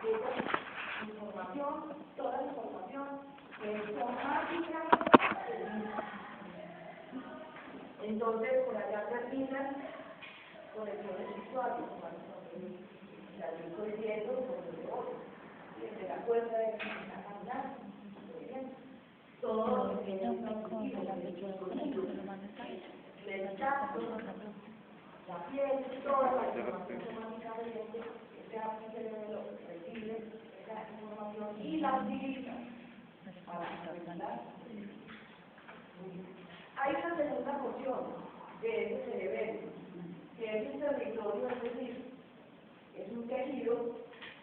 esa información, toda la información es somática. Entonces, por allá terminan conexiones visuales, la luz del cielo, desde la cuerda de la caminata, por ejemplo. Todo lo que es el tacto, la piel, toda la información somática del diente, ese cerebro recibe esa información y la utiliza para regular. Hay una segunda porción de ese cerebelo, que es un territorio, es decir, es un tejido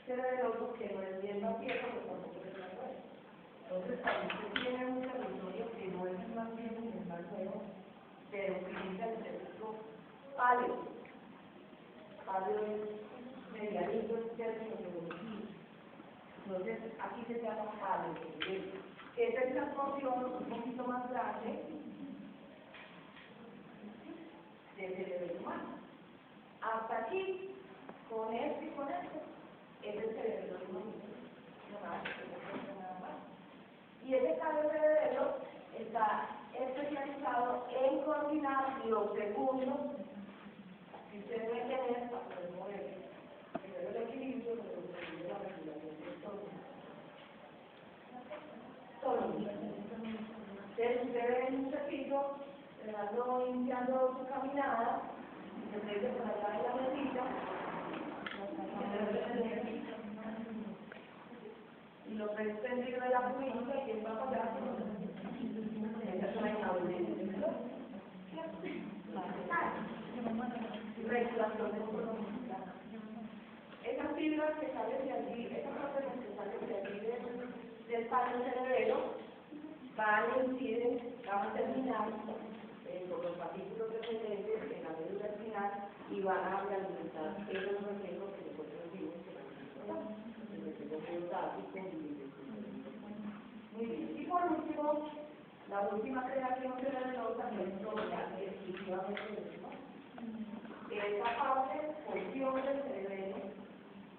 cerebeloso que no es bien más viejo, pero tampoco es más nuevo. Entonces, cuando usted tiene un territorio que no es el más viejo ni el más nuevo, pero utiliza el cerebro pálido. Pálido es medianito, es término evolutivo. Entonces, aquí se llama pálido. Esta es una porción un poquito más grande del cerebro humano. Hasta aquí, con esto y con esto, es el cerebro humano. Nada más. Y ese cerebro está especializado en coordinar los segundos que usted debe tener para poder moverse. Primero el equilibrio, pero segundo la regulación del tono. Entonces usted ve en un cepillo, iniciando su caminada, y se mete por allá en la mesita, y lo presta en medio de la punta, y él va a pasar. Esa es una inhabilidad. Regulación de economía. Esas fibras que salen de allí, esas partes que salen de allí del palo cerebelo, van a incidir, van a terminar por los partículas descendentes en la médula espinal y van a alimentar esos reflejos que nosotros vimos que el reflejo táctico. Muy bien. Y por último, la última creación cerebelosa que es toda exclusivamente de eso. Esta parte, porción del cerebelo,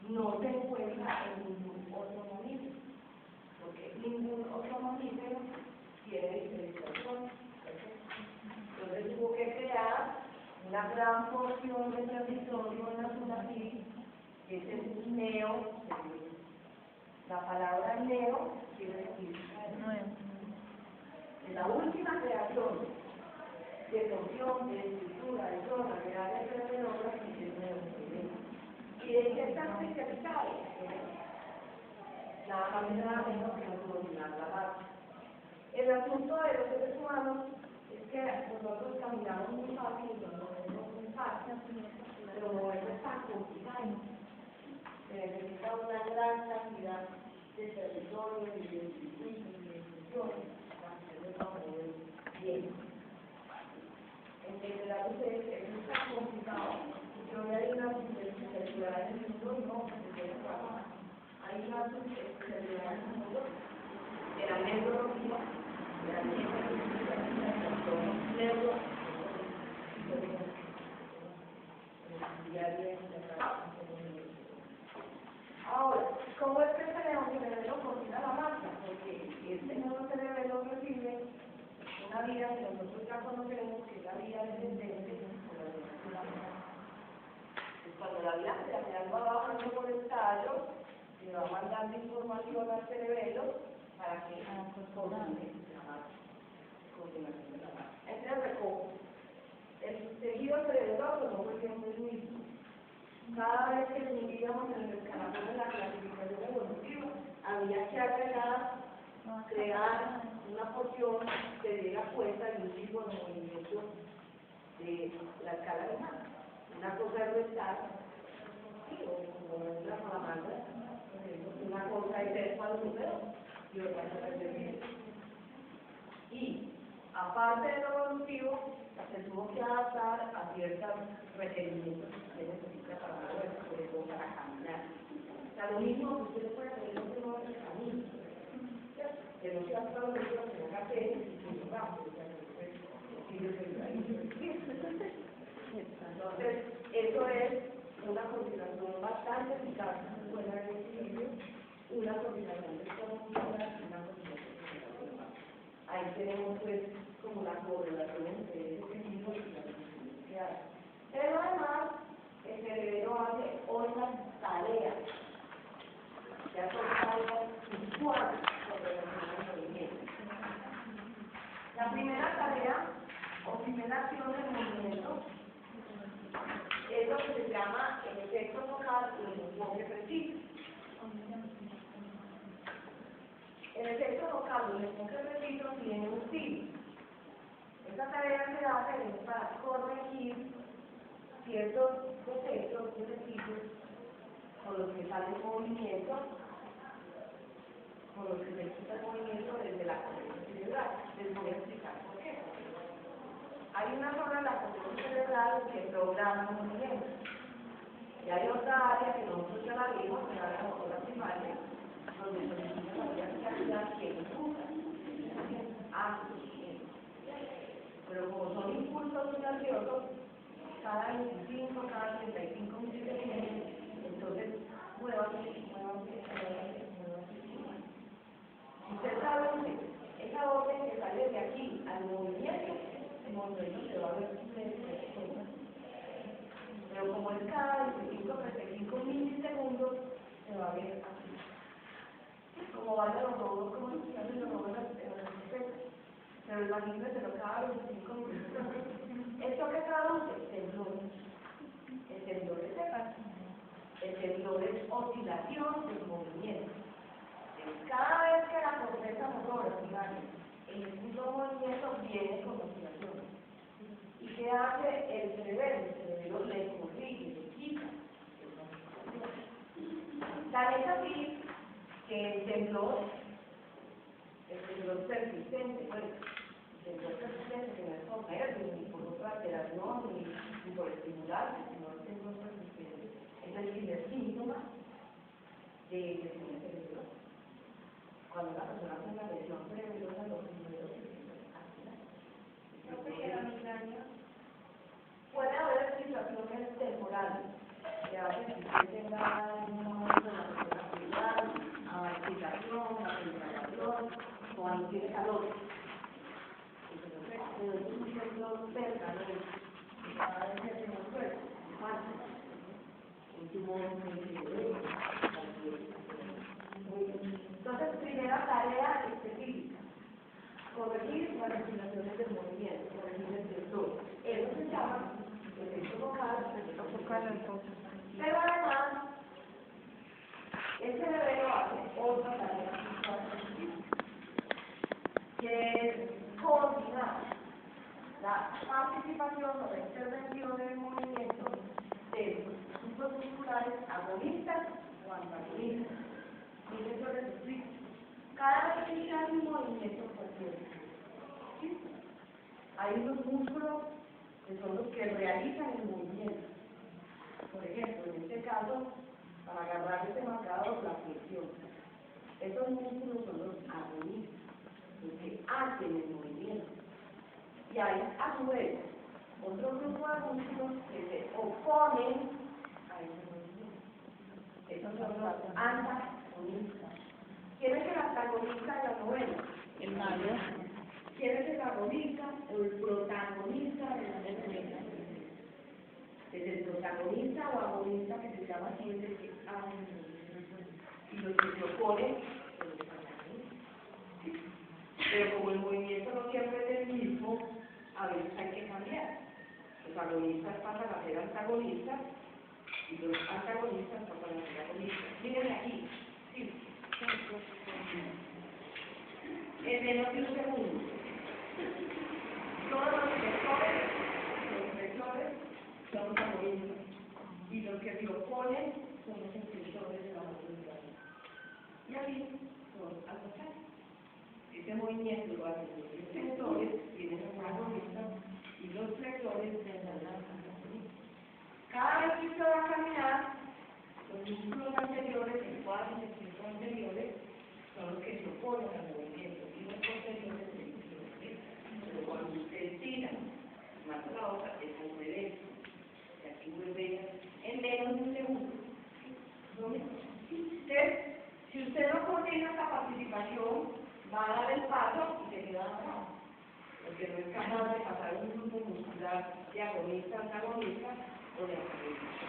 no se encuentra en ningún otro mamífero, porque ningún otro mamífero tiene diferenciación. Entonces tuvo que crear una gran porción de territorio en la superficie, que es el neo. La palabra neo quiere decir nuevo. La última creación de porción, de estructura, de zona, de área cerebelosa, es el neo. ¿Y de qué está especializado? Nada más y nada menos que no coordinar la base. El asunto de los seres humanos es que nosotros caminamos muy fácil y nos movemos muy fácil, pero moverse es tan complicado. Se necesita una gran cantidad de territorio y de instituciones para poderlo mover bien. En la ustedes es muy tan complicado. Yo voy a ir a una especialidad en el mundo y no, hay una especialidad en el mundo de la neurología, de la ahora, ¿cómo es que el cerebelo coordina la marcha? Porque este nuevo cerebelo recibe una vía que nosotros ya conocemos, que es la vía descendente, cuando la vía se va bajando por el tallo, le va mandando información al cerebelo para que coordine la marcha. Este es el recojo. El tejido cerebroso no fue siempre el mismo. Cada vez que subíamos en el escalafón de la clasificación evolutiva, había que agregar, crear una porción que diera cuenta de un tipo de movimiento de la escala de mano. Una cosa es restar, o como es la salamandra, una cosa es ser para un número y otra cosa es decir. Y aparte de lo evolutivo, se tuvo que adaptar a ciertos requerimientos que se necesita para moverse, sobre todo para caminar. O sea, lo mismo que usted puede hacer en el camino, que no sea solo que se haga tenis y que no va, o sea, entonces, eso es una coordinación bastante eficaz, buena de equilibrio, una coordinación de posturas y una coordinación de la. Ahí tenemos pues como la correlación entre ese tejido y la distribución que hay. Pero además, el cerebro hace otras tareas, ya son tareas visuales sobre el movimiento. La primera tarea o primera acción del movimiento es lo que se llama el efecto focal o el enfoque preciso. El efecto focal o el enfoque preciso tiene un fin. Esta tarea se hace para corregir ciertos defectos, ejercicios con los que sale el movimiento, con los que se quita el movimiento desde la corrección cerebral. Les voy a explicar por qué. Hay una zona de la corrección cerebral que programa el movimiento. Y hay otra área que nosotros ya la vimos, que era la motora primaria, donde se define la realidad que ejecuta. Pero como son impulsos nerviosos, cada 25, cada 35 milisegundos, entonces muévase. Usted sabe esa orden que sale de aquí al movimiento, el movimiento se va a ver pero como es cada 25, 35 milisegundos, se va a ver así. Como van los robots, como se hacen los robots en las bicicletas. Pero imagínenselo cada 25 milisegundos. ¿Esto qué traduce? Temblores. El temblor es sepa. El temblor es oscilación del movimiento. Cada vez que la corteza motora primaria ejecuta un movimiento, viene con oscilación. ¿Y qué hace el cerebro? El cerebro le corrige, le quita. Tan es así que el temblor persistente, bueno, el temblor persistente que no es por nervios, ni por otra alteración, ni por estimular, sino el temblor persistente, es el primer síntoma de lesión cerebral. Cuando una persona hace una lesión cerebral, los primeros puede haber situaciones temporales que hacen que usted tenga un momento de la responsabilidad, excitación, aceleración, o cuando tiene calor. Entonces, un ejemplo cercano de cada vez que tenemos cuerpo, un tumor entonces, primera tarea específica. Corregir las respiraciones del movimiento, corregir el temblor. Eso se llama efecto focal, pero además, el cerebro hace otra tarea que es coordinar la participación o la intervención en el movimiento de los grupos musculares agonistas o antagonistas. Y eso les explico. Cada vez que se hace un movimiento cualquiera, ¿sí? Hay unos músculos que son los que realizan el movimiento. Por ejemplo, en este caso, para agarrar este marcador, la flexión. Estos músculos son los agonistas, los que hacen el movimiento. Y hay, a su vez, otro grupo de músculos que se oponen a ese movimiento. Estos son los antagonistas. ¿Quién es el antagonista de la novela? El malo. ¿Quién es el agonista o el protagonista de la novela? Es el protagonista o agonista que se llama así, es el que y los que se oponen son los antagonistas. Pero como el movimiento no siempre es el mismo, a veces hay que cambiar. Los agonistas pasan a ser antagonistas y los antagonistas pasan a ser agonistas. Miren aquí, sí. En menos de un segundo. Todos los vectores son los agonistas y los que se oponen son los impulsores de la movilidad. Y así son al contrario. Ese movimiento lo hacen los extensores, tienen los agonistas y los flexores tendrán las antagonistas. Cada vez que usted va a caminar, los músculos anteriores, el cuádriceps y los anteriores, son los que se oponen al movimiento y los posteriores se oponen. Pero cuando usted estira más la otra, es al revés. Y aquí vuelve en menos de un segundo. ¿No? Usted, Si usted no coordina esta participación, va a dar el paso y se queda atrás. Porque no es capaz de pasar un grupo muscular de agonista, antagonista o de agonista.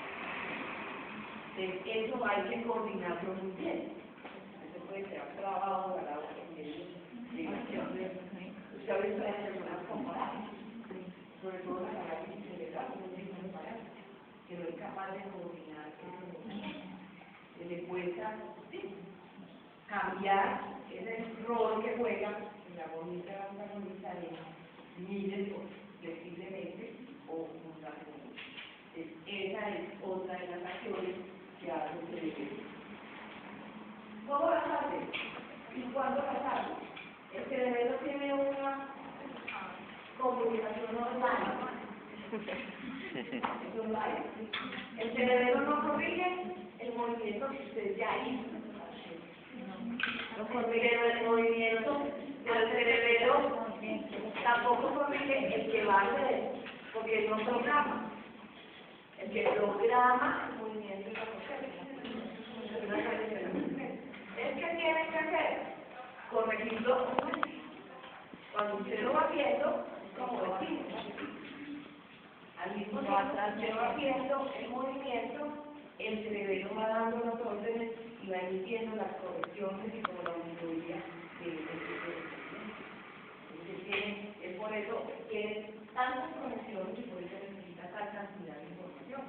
Eso hay que coordinarlo muy bien. Eso puede ser trabajo para la usted ha visto las personas comparadas, sobre todo la parálisis cerebral, que no es capaz de coordinar que le cuesta cambiar ese rol que juega en la agonista y la antagonista de miles flexiblemente o fundamentalmente. Esa es otra de las acciones que hace el cerebro. ¿Cómo las hace? ¿Y cuándo las hace? El cerebro tiene una comunicación online. Es online. El cerebro no corrige el movimiento que usted ya hizo. No corrige el movimiento del cerebro, tampoco corrige el que va a hacer, porque no programa. El que programa el movimiento es la cosa. Es que tiene que hacer corregirlo. Cuando usted lo va haciendo, como decimos, al mismo tiempo que usted va haciendo el movimiento, el cerebro va dando las órdenes y va emitiendo las correcciones y como la auditoría de es por eso que es tantas conexiones y por eso necesita tal cantidad de información.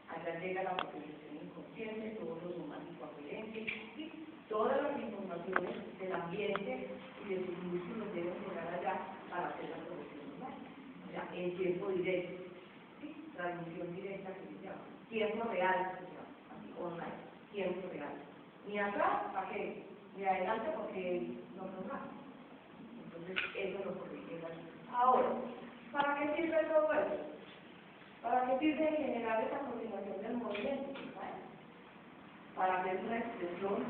Allá llega la potenciación inconsciente, todo lo somático aferente, ¿sí? Todas las informaciones del ambiente y de sus músculos deben llegar allá para hacer la corrección normal. O sea, en tiempo directo, ¿sí? Transmisión directa que se llama, tiempo real que se llama, así online, tiempo real. Ni atrás, ¿para qué? Ni adelante porque no programa. Entonces, eso lo corrige la ley. Ahora, ¿para qué sirve todo eso? ¿Para qué sirve generar esa coordinación del movimiento? Para hacer una expresión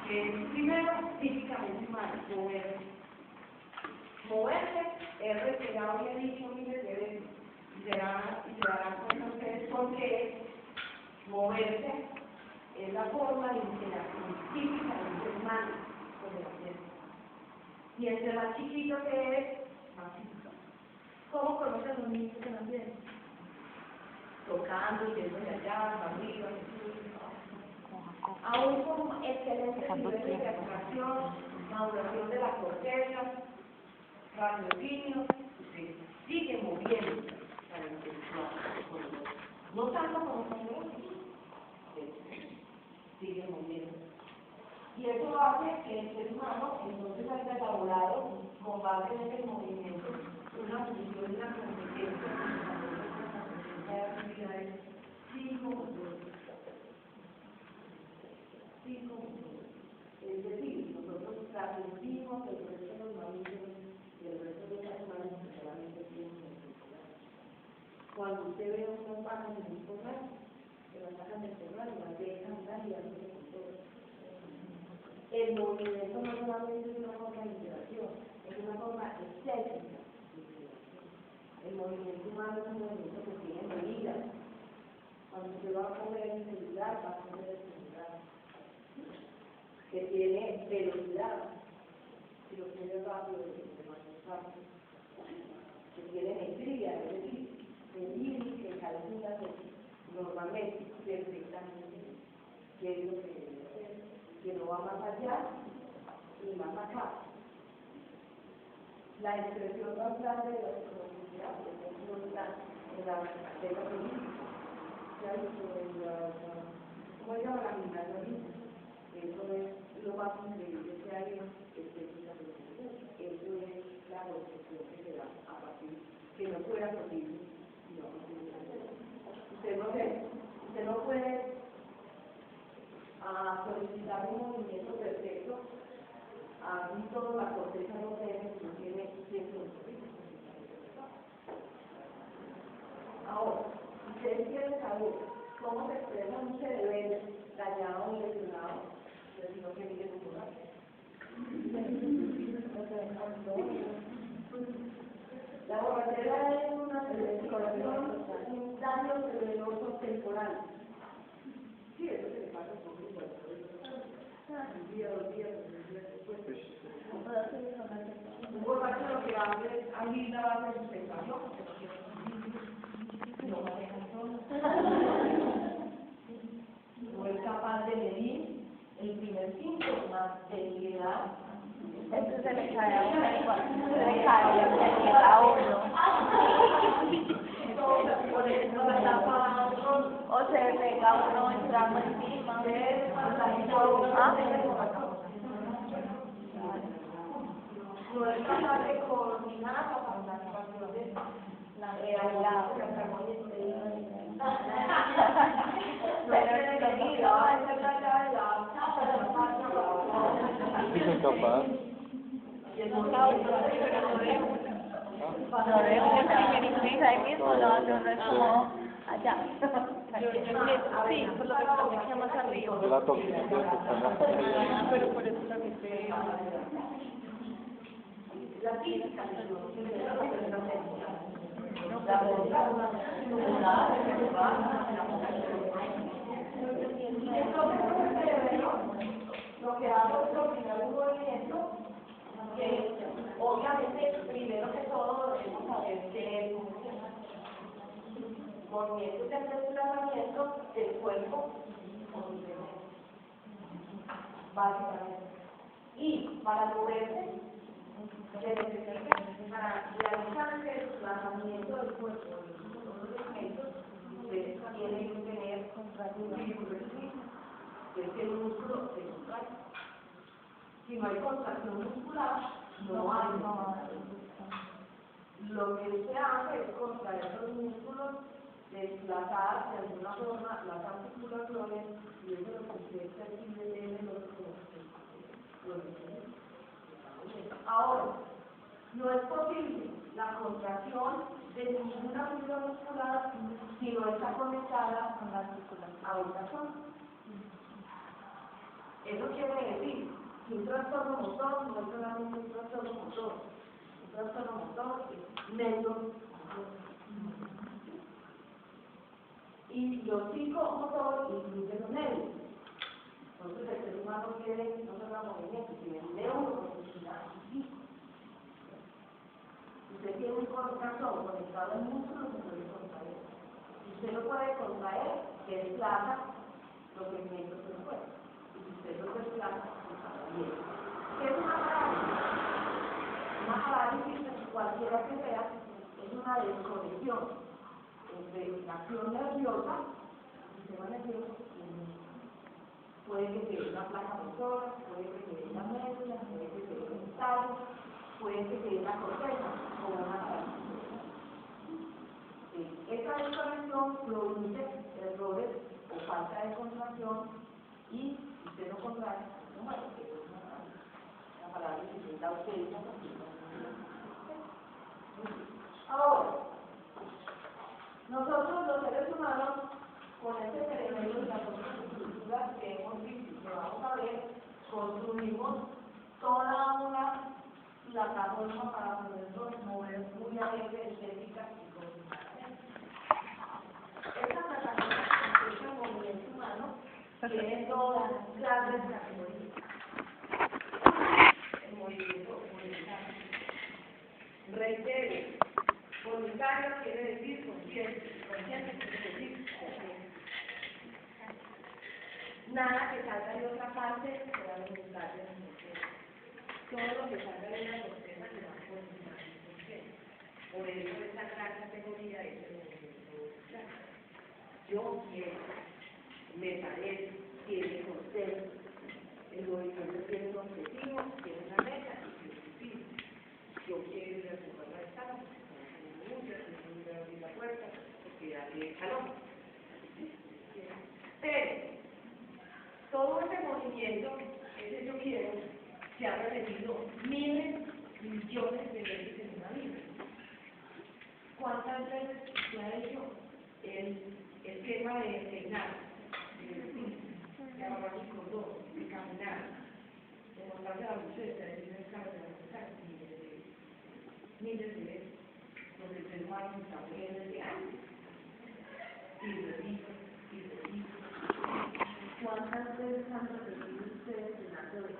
que es, primero, físicamente humana, moverse. Moverse es reiterado y he dicho miles de veces, y se darán cuenta ustedes por qué moverse es la forma de interacción física del ser humano con el ambiente. Y entre más chiquito que es, más físico. ¿Cómo conocen los niños el ambiente? Tocando, yendo de allá, para arriba, aún con excelentes niveles de abstracción, maduración de la corteza, raciocinio, usted sigue moviendo para interactuar con el otro. No tanto como con el otro, sigue moviendo. Y eso hace que el ser humano entonces haya elaborado, con base en ese movimiento, una función y una competencia de actividades 5 motores. Es decir, nosotros transmitimos el resto de los mamíferos y el resto de los animales que solamente tienen motor. Cuando usted ve unas vacas en un corral, se las sacan del corral y las dejan andar y dándose con todo. El movimiento no solamente es una forma de interacción, es una forma estética de interacción. El movimiento humano es un movimiento que tiene medida. Cuando usted va a comer en celular, va a comer en celular. Que tiene velocidad, si lo quiere rápido, es más rápido. Que tiene metría, es decir, medir que calcula normalmente, perfectamente, que es lo que debe hacer, que no va más allá y más acá. La expresión más grande de la psicología, por ejemplo, está en la cartera política, ¿cómo se llama la gimnasia? Eso es lo más increíble que hay en estética de los niños. Eso es la concepción que se da a partir que no fuera posible si no usted no puede solicitar un movimiento perfecto así toda la corteza no tiene cierto movimiento. Ahora, ustedes quieren saber cómo se expresa un cerebelo dañado o lesionado. No que mire su corazón. La borrachera es una celebración, un daño cerebroso temporal. Sí, eso se le pasa por día, 2 días, 3 días después. Un borracho lo que hace es abrir la base de sustentación, porque no maneja solo. No es capaz de medir el primer síntoma de ansiedad. Esto se le cae a uno igual, se le cae a uno. O se pega uno el trago encima. No es capaz de coordinar la participación de la realidad. Pero es seguido. Sí, soy capaz. Cuando veo una niña ahí mismo, lo hace uno es como allá. Sí, por lo que me queda más arriba. De la toxicidad que está en la familia. Pero por eso también te digo. La física lo que hago es coordinar un movimiento que obviamente primero que todo debemos saber qué es movimientos de desplazamiento del cuerpo básicamente. Y para moverse se necesita, para realizar el desplazamiento del cuerpo de todos los elementos, ustedes tienen que tener un círculo explícito, que es el músculo de contracción. Si no hay contracción muscular, no hay. Lo que se hace es contraer los músculos, desplazar de alguna forma las articulaciones, y eso es lo que ustedes perciben en los ahora, no es posible la contracción de ninguna fibra muscular si no está conectada a la articulación a otra zona. Eso quiere decir que un trastorno motor no es solamente un trastorno motor. Un trastorno motor es neuromotor. Y lo psicomotor incluye los nervios. Entonces el ser humano tiene no solo movimiento, tiene neuromotricidad. Usted tiene un corazón conectado al músculo, se puede contraer. Si usted no puede contraer, se desplaza los segmentos del cuerpo. Y si usted no desplaza, se para bien. ¿Qué es una parálisis? Una parálisis, cualquiera que sea, es una desconexión entre la acción nerviosa, el sistema nervioso, y el músculo. Puede que sea una placa motora, puede que sea una médula, puede que sea un tallo, puede que sea una corteza o una parálisis. Esta desconexión produce errores o falta de contracción y si usted no contrae, no muere, porque es una parálisis es la ausencia. Ahora, nosotros los seres humanos, con este cerebro y las otras estructuras que hemos visto y que vamos a ver, construimos toda una plataforma para podernos mover muy alegre, estética y coordinadamente. Esta plataforma consiste en movimiento humano, tiene dos grandes categorías. El movimiento voluntario. Reitero, voluntario quiere decir consciente quiere decir consciente. Nada que salga de otra parte será voluntario. Todo lo que salga de una corteza será voluntario. Por eso esta gran categoría es el movimiento voluntario. Yo quiero, me parece, tiene concepto. El movimiento tiene un objetivo, tiene una meta y tiene un fin. Yo quiero ir a jugar la escala, no ir a abrir la puerta, porque darle calor. Pero todo ese movimiento, ese yo quiero, se ha repetido miles, millones de veces en una vida. ¿Cuántas veces se ha hecho el tema de peinar, de abanico, de caminar, de montarse a la buceta, de ir al carro, de montar miles de veces? Los del ser humano se está poniendo desde antes. Y repito, y repito. ¿Cuántas veces han repetido ustedes el acto de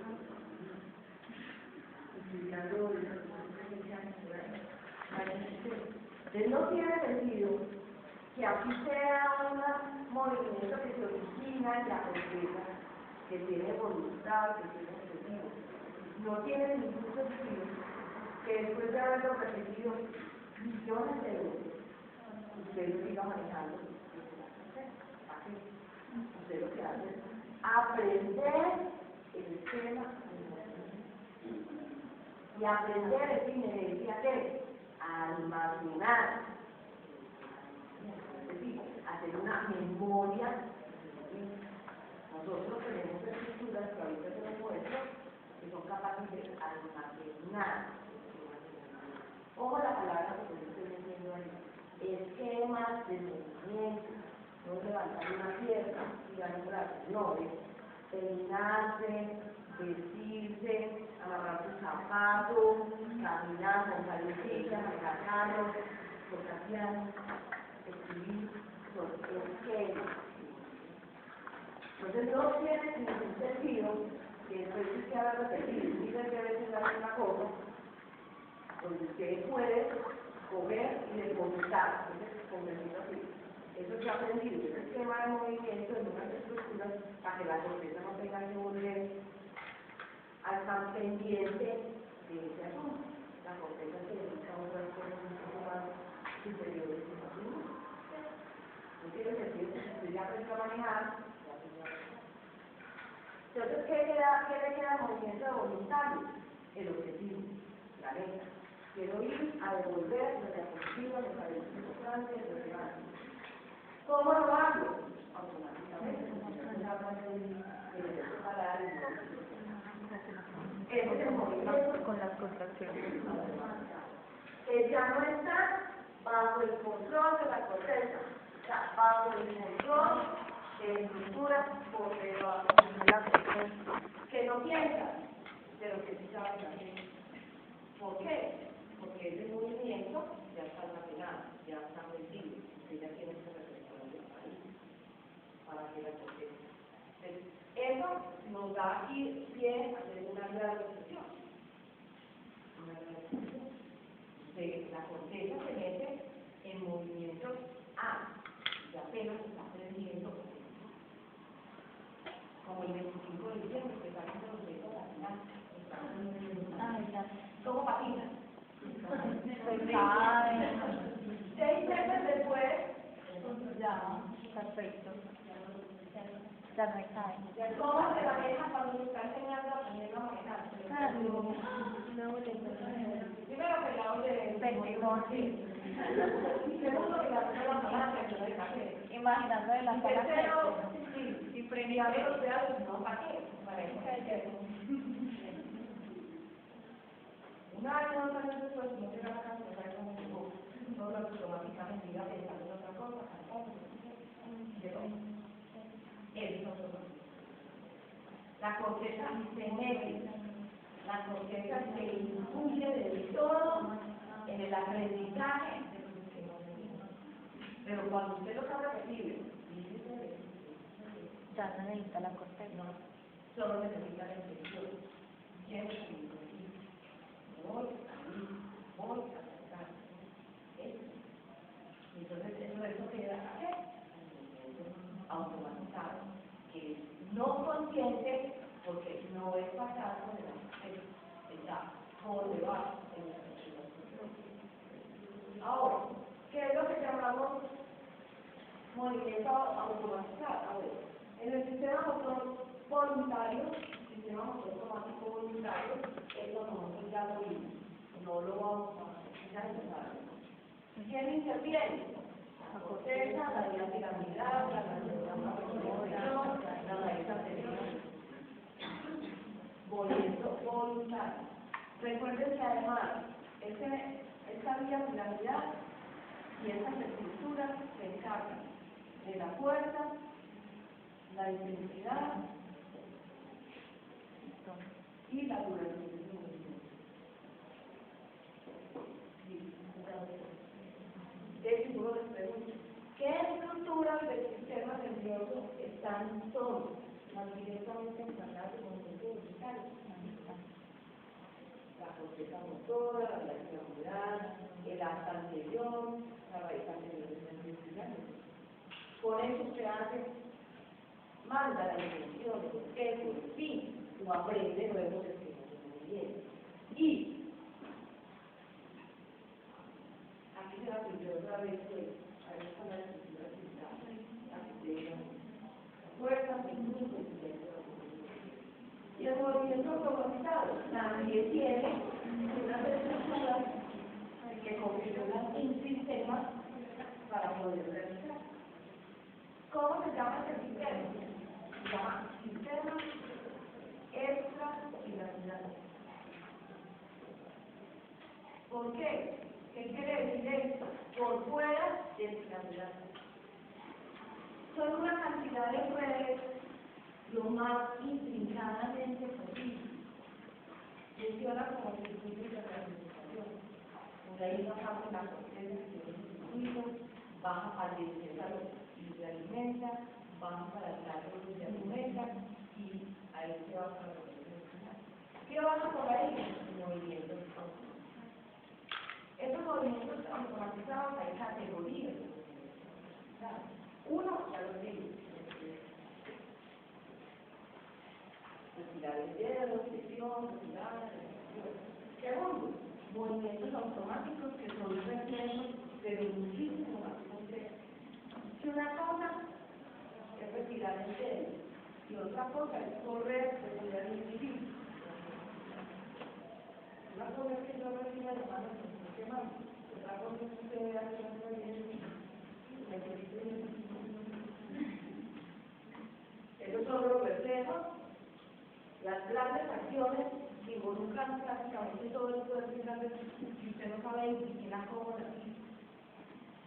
así sea un movimiento que se origina en la corteza, que tiene voluntad, que tiene objetivo, no tiene ningún sentido que después de haberlo repetido millones de veces, usted lo siga manejando. Así, usted lo que hace es aprender el esquema y aprender es inherencia de almacenar, es decir, hacer una memoria. Nosotros tenemos estructuras que ahorita se nos muestran que son capaces de almacenar. Ojo la palabra porque yo estoy diciendo ahí. Esquemas de movimiento. No levantar una pierna y dar un brazo. No, es peinarse, vestirse, amarrar sus zapatos, caminar, montar en silla, manejar carros, tocar piano, escribir, son esquemas. Entonces no tiene ningún sentido que después de que haga repetir miles de veces la misma cosa, donde usted puede comer y depositar, así. Eso se ha aprendido, ese esquema de movimiento en unas estructuras para que la corteza no tenga que volver al tan pendiente de ese asunto. La corteza se dedica a otras cosas un poco más superiores y más duras. No tiene sentido que si usted ya aprendió a manejar, ya aprendió a manejar. Entonces, ¿qué le queda al movimiento de voluntario? El objetivo, la meta. Quiero ir a devolver lo que activa, lo que agradecimiento Francia, lo que hago. ¿Cómo lo hago? Automáticamente. Ese es el movimiento Con las contracciones. que ya no está bajo el control de la corteza, está bajo el control de estructuras por debajo de la corteza, que no piensa, pero que sí sabe hacer. ¿Por qué? Porque ese movimiento ya está almacenado, ya está metido, que ya tiene que representar ahí, para que la corteza. Eso nos da aquí pie a hacer una gran reflexión. La corteza se mete en movimientos A, y apenas está aprendiendo, como el 25 de diciembre, que está haciendo los dedos al final. ¿Cómo patina? Se cae. 6 meses después, Ya, perfecto. Ya no hay cae. ¿cómo se maneja cuando se está enseñando a aprender a manejar? Primero que la de Perdimos, sí. segundo que la prueba mamá que ayuda el café. Imaginando de la Y sala tercero, que y premiando los pedazos, no, ¿para qué? Para eso que hay que un año, 2 años después, no llega a la casa, ya es como digo, no lo automáticamente iba pensando en otra cosa, llegó. Eso es otro. La corteza se mete, la corteza se incluye de todo en el aprendizaje de su sistema nervioso. Pero cuando usted lo sabe repetir, ya no necesita la corteza. no, solo necesita la intención. Siempre voy a sacar. Entonces, eso queda automatizado, que es no consciente, porque no es pasar por debajo, está por debajo de nuestra situación. Ahora, ¿qué es lo que llamamos movimiento automatizado? A ver, en el sistema motor voluntario, sistema motor automático voluntario, eso nosotros ya lo vimos, no lo vamos a empezar. ¿Quién interviene? La corteza, la vía piramidal, la raíz anterior, movimiento voluntario. Recuerden que además, esta vía piramidal y estas estructuras se encargan de la fuerza, la intensidad y la duración del movimiento. De seguro les pregunto, ¿qué estructuras del sistema nervioso están todos más directamente encargadas de movimientos musicales? La corteza motora, la extremidad, el asa anterior, la raíz anterior del nervio espinal. Por eso se hace, manda la intención, eso, sí, lo aprende luego de que no muy bien. Y aquí se la pinté otra vez, pues, ahí está la estructura citada, la fuerza, minuto, y el movimiento automatizado, nadie tiene unas estructuras que configuran un sistema para poder realizar. ¿Cómo se llama este sistema? Se llama sistema extrapiramidal. ¿Por qué? ¿Qué quiere decir esto? Por fuera del piramidal. Son una cantidad de redes lo más intrincadamente posible. Funciona como circuitos de representación. Por ahí bajamos la corteza que tiene el circuito, baja para el céfalo y se alimenta, baja para el látex y se alimenta, y ahí se va para el final. ¿Qué baja por ahí? Movimientos automatizados. Estos movimientos automatizados hay categorías de movimientos. Uno, ya lo digo, retirar el dedo, flexión, retirar, segundo, movimientos automáticos que son reflejos, pero muchísimo más complejos. Si una cosa es retirar el dedo y otra cosa es correr, retirar el individuo. Una cosa es que yo retire las manos y me quemando, otra cosa es que usted vea que no está bien y necesite el. Esos son los reflejos. Las grandes acciones involucran prácticamente todo el poder grande y usted no sabe ni siquiera cómo las hizo.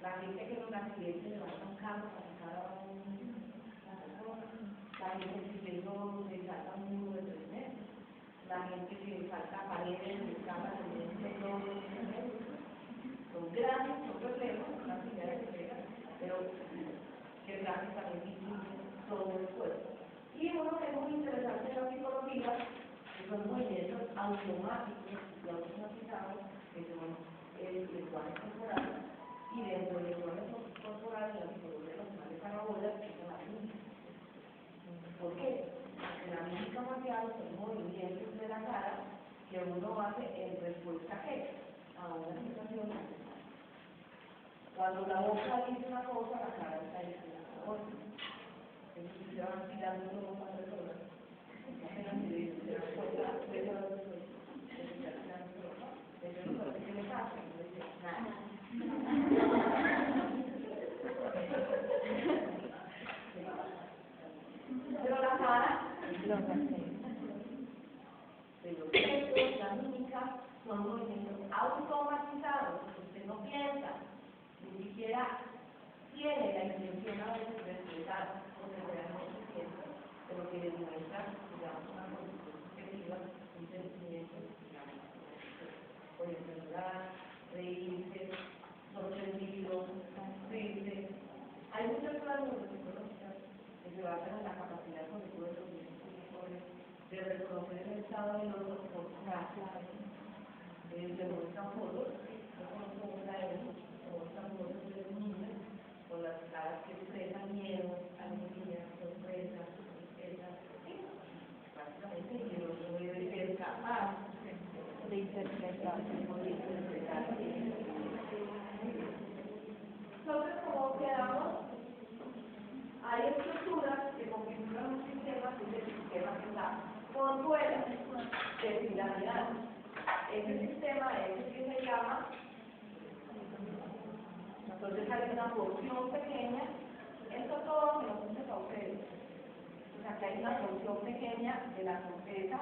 La gente que en un accidente levanta un carro para sacar a una persona, la gente que se salta un muro de 3 metros, la gente que salta paredes y escapa de 10 metros. Son grandes, son reflejos, son actividades reflejas, pero que prácticamente incluyen todo el cuerpo. Y uno que es muy interesante en la psicología, que son movimientos automáticos y automatizados, que son el lenguaje corporal, y dentro del lenguaje corporal, la psicología emocional de Carabola, que es la mímica. ¿Por qué? Porque la mímica facial son movimientos de la cara que uno hace en respuesta a una situación. Cuando la boca dice una cosa, la cara está diciendo otra. Se van tirando como una persona, apenas se dan cuenta, ¿qué le pasa? No dice nada. Pero la cara, los gestos, la mímica, son movimientos automatizados, usted no piensa, ni siquiera tiene la intención a veces de expresar lo que realmente siente, pero que demuestra, digamos, una condición subjetiva, un sentimiento, digamos, por ejemplo, llorar, reírse, sorprendido, triste. Hay muchas cosas psicológicas que se basan en la capacidad con el cuerpo de reconocer el estado del otro por frases, se muestran fotos, yo conozco una de ellos, se muestran fotos de niños con las caras que expresan miedo, alegría, sorpresa, tristeza, básicamente, y el otro debe ser capaz de interpretar. Entonces, como quedamos, hay estructuras que configuran un sistema que es el sistema que está por fuera del piramidal. Ese sistema es el que se llama. Entonces hay una porción pequeña, esto todo me lo puse para ustedes, o sea que hay una porción pequeña de la corteza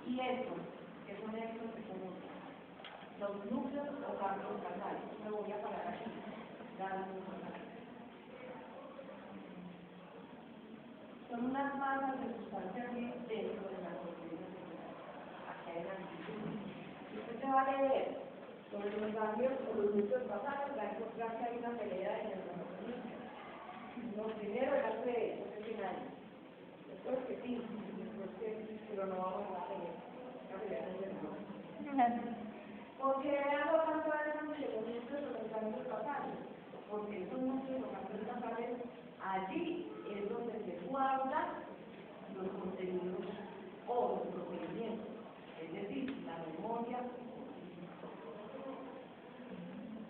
y esto, que son estos que son los núcleos o ganglios basales. Me voy a parar aquí, ganglios basales. Son unas masas de sustancia gris dentro de la corteza cerebral. Aquí hay una actitud. Usted se va a leer sobre los ganglios o los núcleos basales, va a encontrar que hay una pelea en el organismo. Lo primero era hace 100 años, después que sí, después que, pero no vamos a pelear. La pelea no es del mundo. Porque hago tanto énfasis en los núcleos o los ganglios basales, porque esos núcleos o ganglios basales Allí es donde se guardan los contenidos o los procedimientos, es decir, la memoria.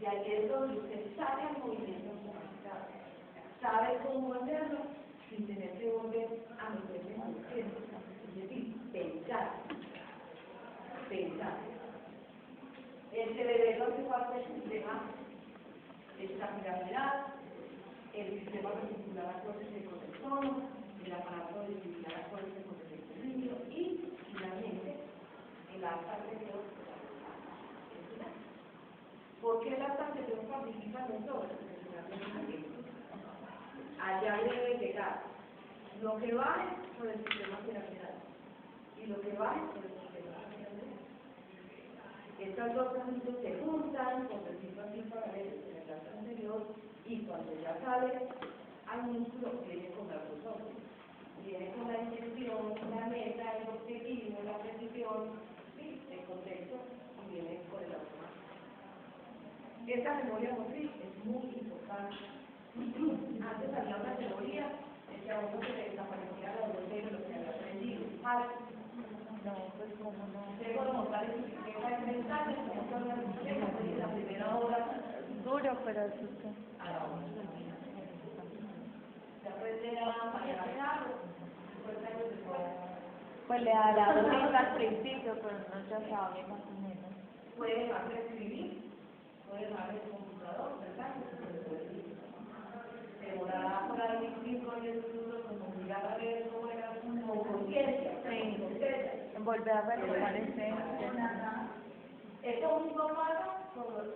Y allí es donde usted sabe el movimiento automatizado, sabe cómo hacerlo sin tener que volver a meterse en el tiempo. Es decir, pensar. El cerebro hace parte del sistema estapiramidal, el sistema reticular acrónico del tono, el aparato vestibular acrónico del equilibrio y, finalmente, el alta anterior. ¿Por qué el alta anterior participa en todo? Allá debe llegar lo que baje por el sistema piramidal y lo que baje por el sistema piramidal. Estas dos cositas se juntan, por decirlo así, paralelos en el alta anterior, y cuando ya sale al músculo, viene con las dos otras. Viene con la intención, la meta, el objetivo, la precisión, ¿sí? El contexto, y viene con el automático. Esta memoria motriz es muy importante. Antes había una teoría de que a uno se le desaparecía la voluntad de lo que había aprendido. No, pues como no. Luego de montar el sistema de aprendizaje, en la primera hora. Duro, pero eso sí. Se aprende a manejar, después. Pues le dará bonito al principio, pero no ya sabe más o menos. Puede dejar de escribir, puede dejar el computador, ¿verdad? Demorará por ahí 5 o 10 minutos como mirar a ver cómo era con conciencia. Sí, volver a recordar ese. Esto mismo pasa con los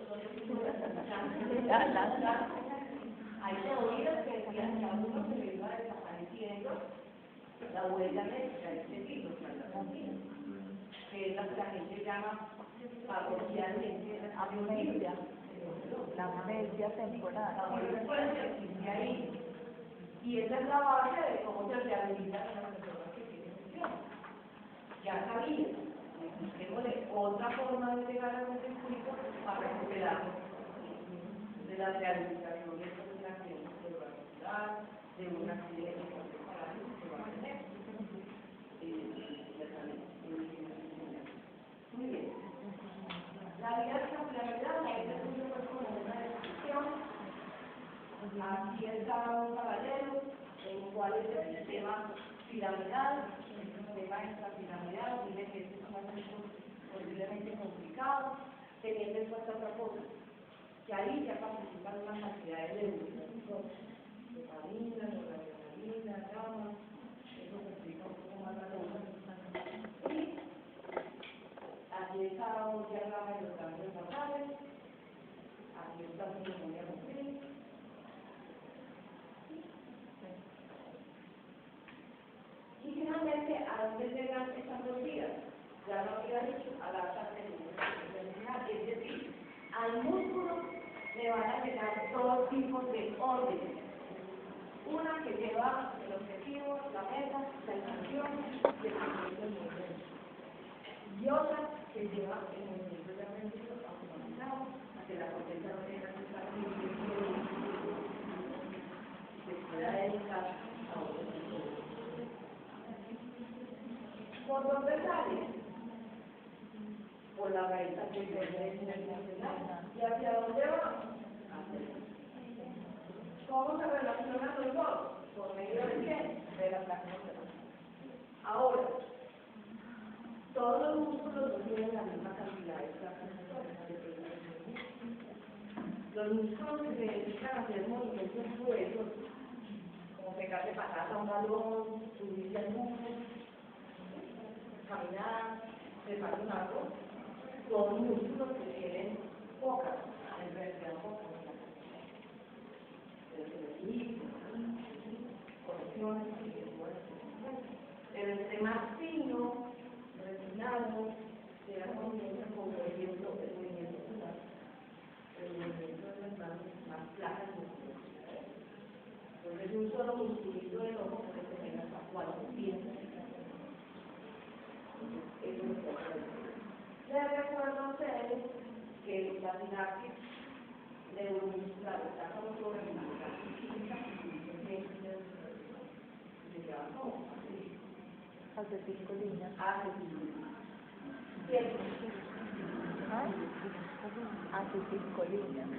hay teorías que decían que a uno se le iba desapareciendo la huella médica, es decir, los tratamientos, que es la que la gente llama parroquialmente amnesia. La amnesia temporal. La amnesia existe ahí. Y esa es la base de cómo se rehabilitan a las personas que tienen lesiones. Ya sabía, busquémosle otra forma de llegar a un circuito para recuperarlo de las rehabilitaciones de una accidente cerebrovascular, de un accidente cardiovascular que va a tener. Muy bien. La vía de la piramidal, la vía es como una descripción. Aquí está un paralelo en el cual es el sistema piramidal, el sistema extrapiramidal, mire que este es un asunto posiblemente complicado, teniendo en cuenta otra cosa, que ahí ya participan una cantidad de neurotransmisores, dopamina, noradrenalina, gamma, eso se explica un poco más la cosa. Y aquí está un diagrama de los cambios basales, aquí está su memoria motriz. Y finalmente, ¿a dónde llegan estas dos vías? Ya lo había dicho, a la alta terminal, es decir, al músculo le van a llegar todo tipo de órdenes. Una que lleva el objetivo, la meta, la intención y el movimiento del movimiento. Y otra que lleva el movimiento de aprendizaje automatizado, a que la corteza no tenga que estar que pueda dedicar a otros. ¿Por dónde sale? Por la raíz anterior nacional. ¿Y hacia dónde va? ¿Cómo se relacionan los dos? ¿Por medio de qué? De la placa muscular. Ahora, todos los músculos no tienen la misma cantidad de placas musculares. Los músculos que se dedican a hacer movimientos gruesos, como pegarle patadas a un balón, subirse al bus, caminar, trepar un árbol, son músculos que tienen pocas, en realidad pocas. Conexiones, pero entre más fino, refinado, sea movimiento como por ejemplo el movimiento ocular, el movimiento de las manos más placas musculares. Entonces un solo musculito del ojo puede tener hasta 4 piezas. Eso es lo que hace. Les recuerdo a ustedes que la sinapsis neuromuscular está como sobre la sinapsis física, Hace 5 líneas. Hace 7. ¿Ah? Hace 5 líneas.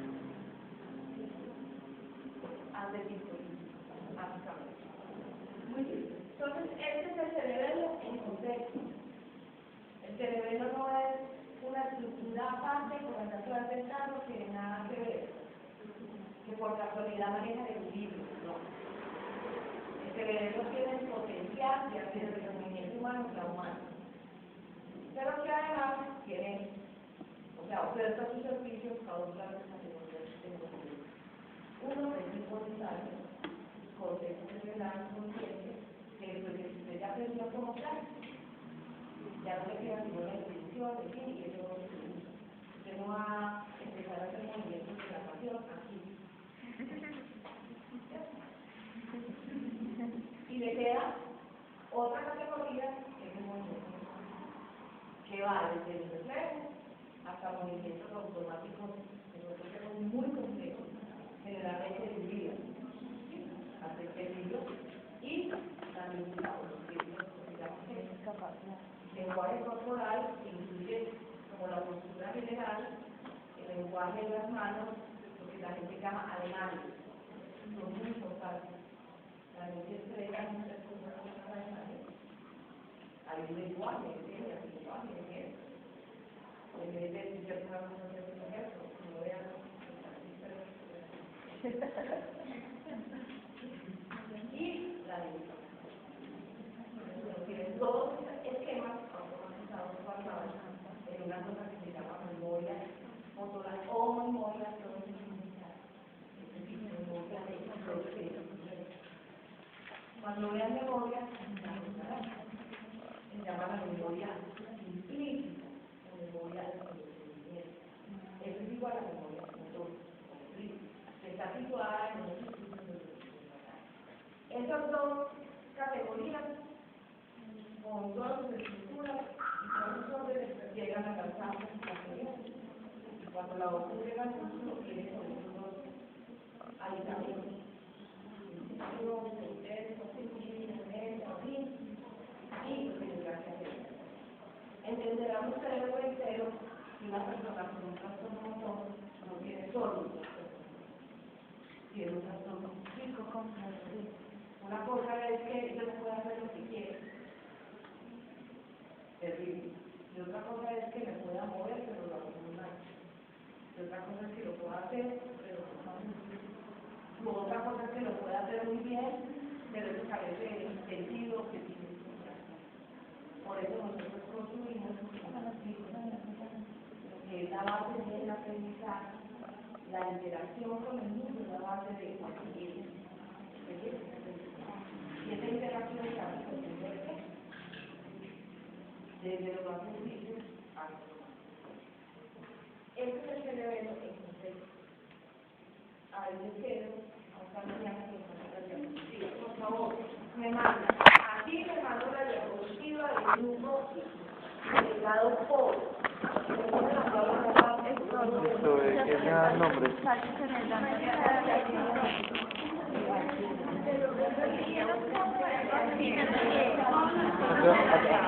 Hace 5 líneas. Básicamente. Muy bien. Entonces, este es el cerebelo en contexto. El cerebelo no es una estructura aparte, como el caso del centro, que tiene nada que ver, que por casualidad maneja el equilibrio, ¿no? El cerebelo tiene el potencial de hacer el movimiento humano humano, pero que además tiene, o sea, oferta sus servicios a otras categorías de movimiento. Uno es el voluntario, contexto cerebral consciente, que es lo que usted ya aprendió como tal. Ya no le queda sino la intuición, en fin, y eso no se usa. Usted no va a empezar a hacer movimientos de la pasión aquí. Y le queda otra categoría que es el movimiento, que va desde el reflejo hasta movimientos automáticos que nosotros tenemos muy complejos, generalmente divididos, hasta el peligro y la línea o los círculos que se llaman lenguaje corporal, que incluye como la postura general, el lenguaje de las manos, lo que la gente llama ademanes, son muy importantes. La gente estrella muchas cosas con los ademanes. Hay un lenguaje, ¿entiendes? Hay un lenguaje, ¿entiendes? En vez de decir una cosa que es cierto, no vean y la lengua. Tienen todos esquemas automatizados basados en una cosa que se llama memoria motora o memoria procesal. Es decir, memoria de proceso. Cuando vean memoria, se llama la memoria implícita o memoria de procesamiento. Eso es igual a la memoria motora o implícita, que está situada en los circuitos de procesamiento. Esas dos categorías con todas sus estructuras y todos sus órdenes llegan a las causas materiales. Y cuando la ocurre en el músculo tiene con esos dos aislamientos. Y lo que tendrá que hacer. Entenderá un cerebro entero y una persona con un trastorno motor no tiene solo un trastorno. Tiene un trastorno psicocognitivo. Una cosa es que ella no puede hacer lo que quiere. Terrible. Y otra cosa es que me pueda mover, pero lo hago muy mal. Y otra cosa es que lo pueda hacer, pero no mal. Y otra cosa es que lo pueda hacer muy bien, pero eso carece de sentido que tiene. Por eso nosotros construimos que es la base del aprendizaje, la interacción con el mundo es la base de cualquier. Y esa interacción se hace con el verbo, desde lo más sencillo hasta lo más complejo. Este es el cerebelo en contexto. A veces quiero, hasta mañana, que sí, por favor, me manda. Aquí me mando la diapositiva del grupo delegado por. Esto es que me da el nombre. ¿A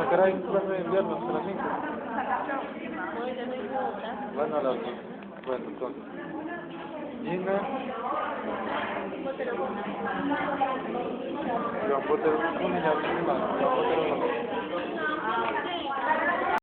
qué hora hay clase de invierno? ¿A las 5? Bueno, a las 2. Bueno, entonces. Gina. Yo voy a poner un niño más.